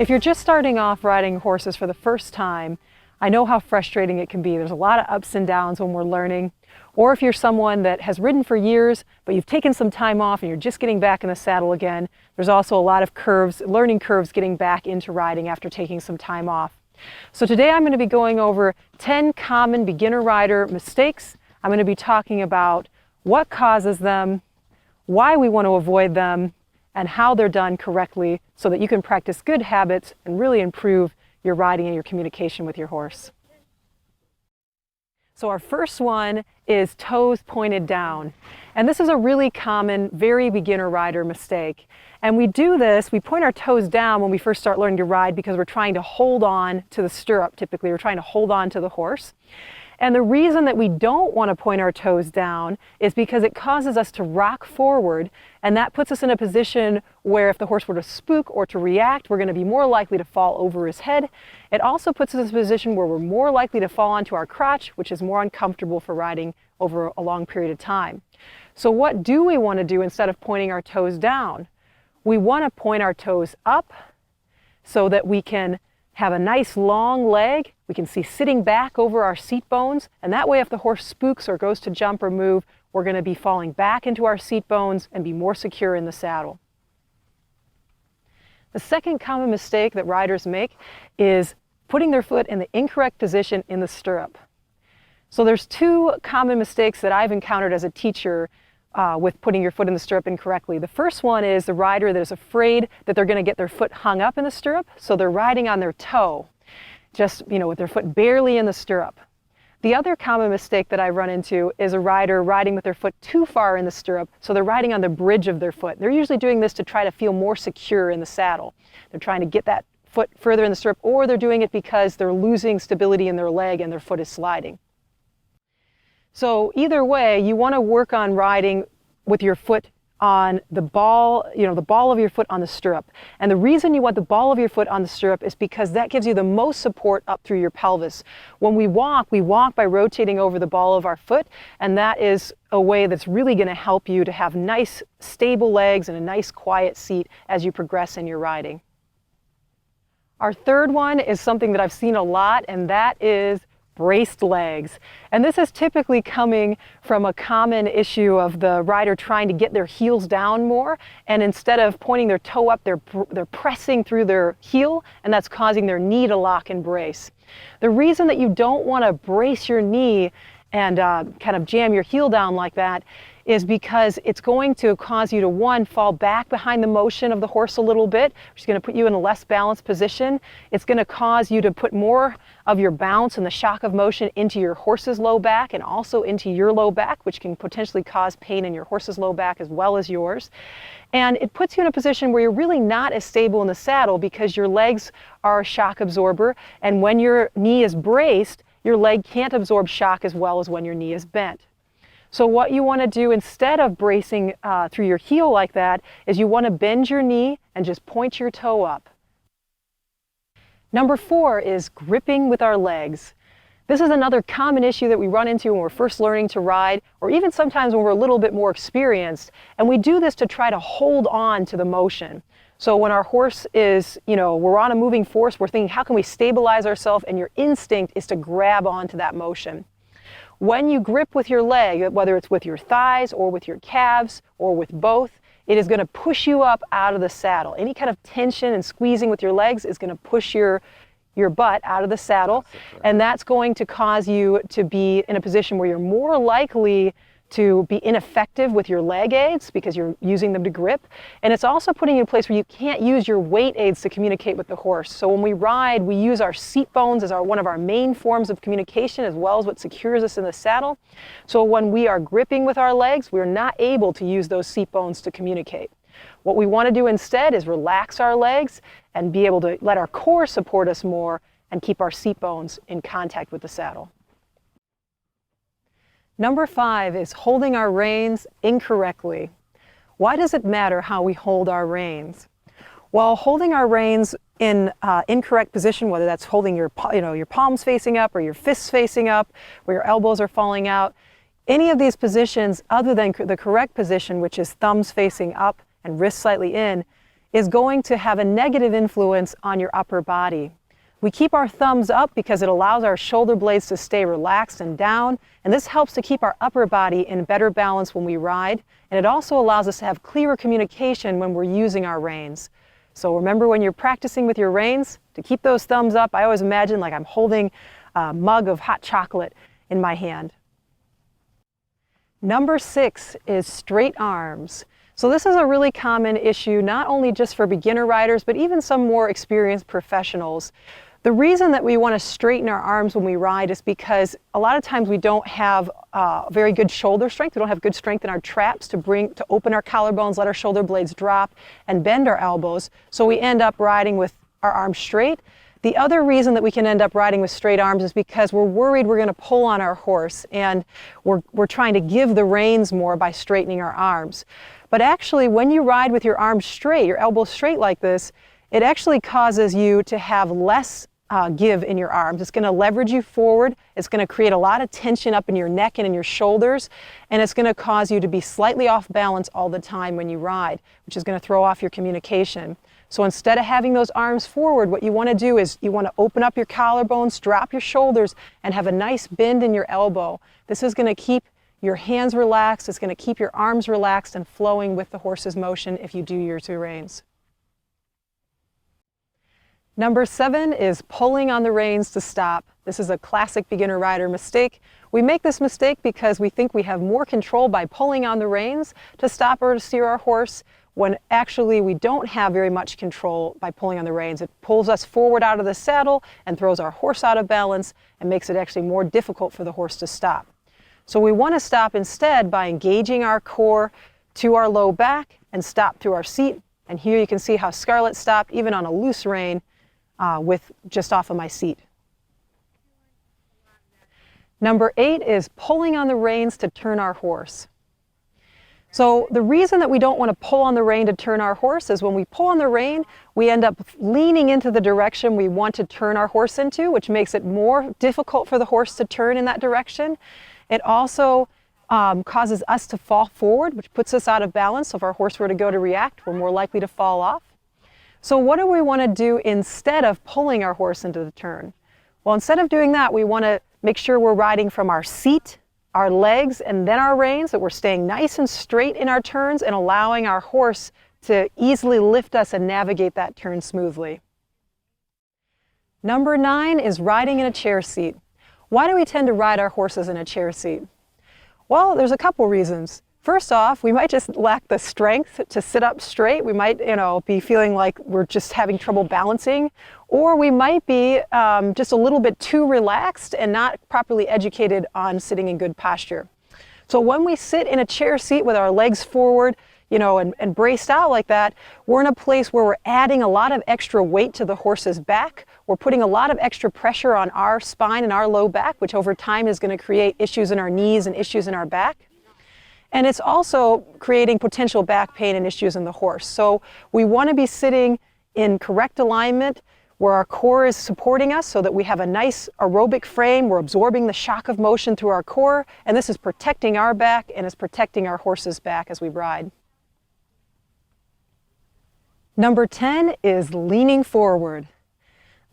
If you're just starting off riding horses for the first time, I know how frustrating it can be. There's a lot of ups and downs when we're learning. Or if you're someone that has ridden for years, but you've taken some time off and you're just getting back in the saddle again, there's also a lot of learning curves getting back into riding after taking some time off. So today I'm going to be going over 10 common beginner rider mistakes. I'm going to be talking about what causes them, why we want to avoid them, and how they're done correctly so that you can practice good habits and really improve your riding and your communication with your horse. So our first one is toes pointed down. And this is a really common, very beginner rider mistake. And we do this, we point our toes down when we first start learning to ride because we're trying to hold on to the stirrup typically. We're trying to hold on to the horse. And the reason that we don't want to point our toes down is because it causes us to rock forward, and that puts us in a position where if the horse were to spook or to react, we're going to be more likely to fall over his head. It also puts us in a position where we're more likely to fall onto our crotch, which is more uncomfortable for riding over a long period of time. So what do we want to do instead of pointing our toes down? We want to point our toes up so that we can have a nice long leg. We can see sitting back over our seat bones, and that way if the horse spooks or goes to jump or move, we're going to be falling back into our seat bones and be more secure in the saddle. The second common mistake that riders make is putting their foot in the incorrect position in the stirrup. So there's two common mistakes that I've encountered as a teacher with putting your foot in the stirrup incorrectly. The first one is the rider that is afraid that they're going to get their foot hung up in the stirrup, so they're riding on their toe, just, with their foot barely in the stirrup. The other common mistake that I run into is a rider riding with their foot too far in the stirrup, so they're riding on the bridge of their foot. They're usually doing this to try to feel more secure in the saddle. They're trying to get that foot further in the stirrup, or they're doing it because they're losing stability in their leg and their foot is sliding. So either way, you want to work on riding with your foot on the ball, the ball of your foot on the stirrup. And the reason you want the ball of your foot on the stirrup is because that gives you the most support up through your pelvis. When we walk by rotating over the ball of our foot, and that is a way that's really going to help you to have nice, stable legs and a nice, quiet seat as you progress in your riding. Our third one is something that I've seen a lot, and that is braced legs. And this is typically coming from a common issue of the rider trying to get their heels down more, and instead of pointing their toe up, they're pressing through their heel, and that's causing their knee to lock and brace. The reason that you don't want to brace your knee and kind of jam your heel down like that is because it's going to cause you to, one, fall back behind the motion of the horse a little bit, which is going to put you in a less balanced position. It's going to cause you to put more of your bounce and the shock of motion into your horse's low back and also into your low back, which can potentially cause pain in your horse's low back as well as yours. And it puts you in a position where you're really not as stable in the saddle because your legs are a shock absorber, and when your knee is braced, your leg can't absorb shock as well as when your knee is bent. So what you want to do instead of bracing through your heel like that is you want to bend your knee and just point your toe up. Number 4 is gripping with our legs. This is another common issue that we run into when we're first learning to ride, or even sometimes when we're a little bit more experienced. And we do this to try to hold on to the motion. So when our horse is, we're on a moving force, we're thinking, how can we stabilize ourselves? And your instinct is to grab onto that motion. When you grip with your leg, whether it's with your thighs or with your calves or with both, it is going to push you up out of the saddle. Any kind of tension and squeezing with your legs is going to push your butt out of the saddle, and that's going to cause you to be in a position where you're more likely to be ineffective with your leg aids because you're using them to grip. And it's also putting you in a place where you can't use your weight aids to communicate with the horse. So when we ride, we use our seat bones as one of our main forms of communication, as well as what secures us in the saddle. So when we are gripping with our legs, we're not able to use those seat bones to communicate. What we want to do instead is relax our legs and be able to let our core support us more and keep our seat bones in contact with the saddle. Number 5 is holding our reins incorrectly. Why does it matter how we hold our reins? Well, holding our reins in incorrect position, whether that's holding your palms facing up or your fists facing up, where your elbows are falling out, any of these positions other than the correct position, which is thumbs facing up and wrists slightly in, is going to have a negative influence on your upper body. We keep our thumbs up because it allows our shoulder blades to stay relaxed and down, and this helps to keep our upper body in better balance when we ride, and it also allows us to have clearer communication when we're using our reins. So remember, when you're practicing with your reins, to keep those thumbs up. I always imagine like I'm holding a mug of hot chocolate in my hand. Number 6 is straight arms. So this is a really common issue, not only just for beginner riders, but even some more experienced professionals. The reason that we want to straighten our arms when we ride is because a lot of times we don't have very good shoulder strength. We don't have good strength in our traps to open our collarbones, let our shoulder blades drop, and bend our elbows. So we end up riding with our arms straight. The other reason that we can end up riding with straight arms is because we're worried we're going to pull on our horse, and we're trying to give the reins more by straightening our arms. But actually, when you ride with your arms straight, your elbows straight like this, it actually causes you to have less give in your arms. It's going to leverage you forward. It's going to create a lot of tension up in your neck and in your shoulders, and it's going to cause you to be slightly off balance all the time when you ride, which is going to throw off your communication. So instead of having those arms forward, what you want to do is you want to open up your collarbones, drop your shoulders, and have a nice bend in your elbow. This is going to keep your hands relaxed. It's going to keep your arms relaxed and flowing with the horse's motion if you do your two reins. Number 7 is pulling on the reins to stop. This is a classic beginner rider mistake. We make this mistake because we think we have more control by pulling on the reins to stop or to steer our horse, when actually we don't have very much control by pulling on the reins. It pulls us forward out of the saddle and throws our horse out of balance and makes it actually more difficult for the horse to stop. So we want to stop instead by engaging our core to our low back and stop through our seat. And here you can see how Scarlett stopped even on a loose rein with just off of my seat. Number 8 is pulling on the reins to turn our horse. So the reason that we don't want to pull on the rein to turn our horse is when we pull on the rein, we end up leaning into the direction we want to turn our horse into, which makes it more difficult for the horse to turn in that direction. It also causes us to fall forward, which puts us out of balance. So if our horse were to go to react, we're more likely to fall off. So what do we want to do instead of pulling our horse into the turn? Well, instead of doing that, we want to make sure we're riding from our seat, our legs, and then our reins, that we're staying nice and straight in our turns and allowing our horse to easily lift us and navigate that turn smoothly. Number 9 is riding in a chair seat. Why do we tend to ride our horses in a chair seat? Well, there's a couple reasons. First off, we might just lack the strength to sit up straight. We might, be feeling like we're just having trouble balancing, or we might be just a little bit too relaxed and not properly educated on sitting in good posture. So when we sit in a chair seat with our legs forward, and braced out like that, we're in a place where we're adding a lot of extra weight to the horse's back. We're putting a lot of extra pressure on our spine and our low back, which over time is going to create issues in our knees and issues in our back. And it's also creating potential back pain and issues in the horse. So we want to be sitting in correct alignment where our core is supporting us so that we have a nice aerobic frame. We're absorbing the shock of motion through our core, and this is protecting our back and is protecting our horse's back as we ride. Number 10 is leaning forward.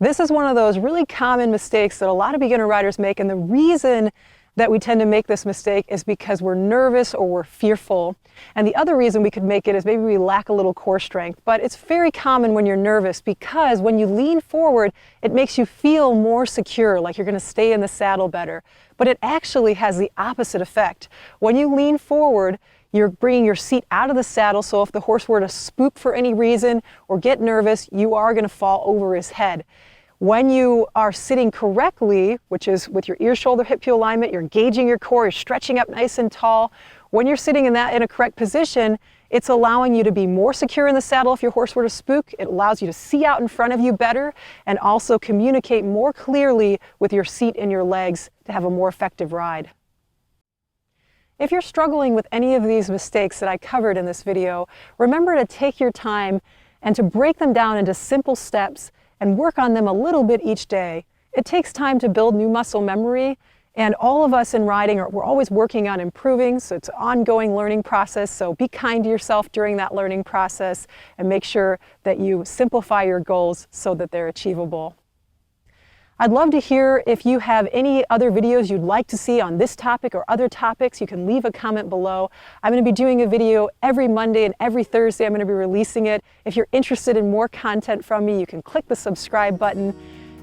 This is one of those really common mistakes that a lot of beginner riders make, and the reason that we tend to make this mistake is because we're nervous or we're fearful. And the other reason we could make it is maybe we lack a little core strength. But it's very common when you're nervous, because when you lean forward, it makes you feel more secure, like you're going to stay in the saddle better. But it actually has the opposite effect. When you lean forward, you're bringing your seat out of the saddle, so if the horse were to spook for any reason or get nervous, you are going to fall over his head. When you are sitting correctly, which is with your ear, shoulder, hip, heel alignment, you're engaging your core, you're stretching up nice and tall. When you're sitting in a correct position, it's allowing you to be more secure in the saddle if your horse were to spook. It allows you to see out in front of you better and also communicate more clearly with your seat and your legs to have a more effective ride. If you're struggling with any of these mistakes that I covered in this video, remember to take your time and to break them down into simple steps and work on them a little bit each day. It takes time to build new muscle memory, And all of us in riding, we're always working on improving, so it's an ongoing learning process. So be kind to yourself during that learning process and make sure that you simplify your goals so that they're achievable. I'd love to hear if you have any other videos you'd like to see on this topic or other topics. You can leave a comment below. I'm going to be doing a video every Monday and every Thursday. I'm going to be releasing it. If you're interested in more content from me, you can click the subscribe button,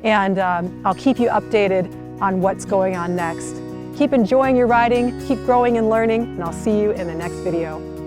and I'll keep you updated on what's going on next. Keep enjoying your riding, keep growing and learning, and I'll see you in the next video.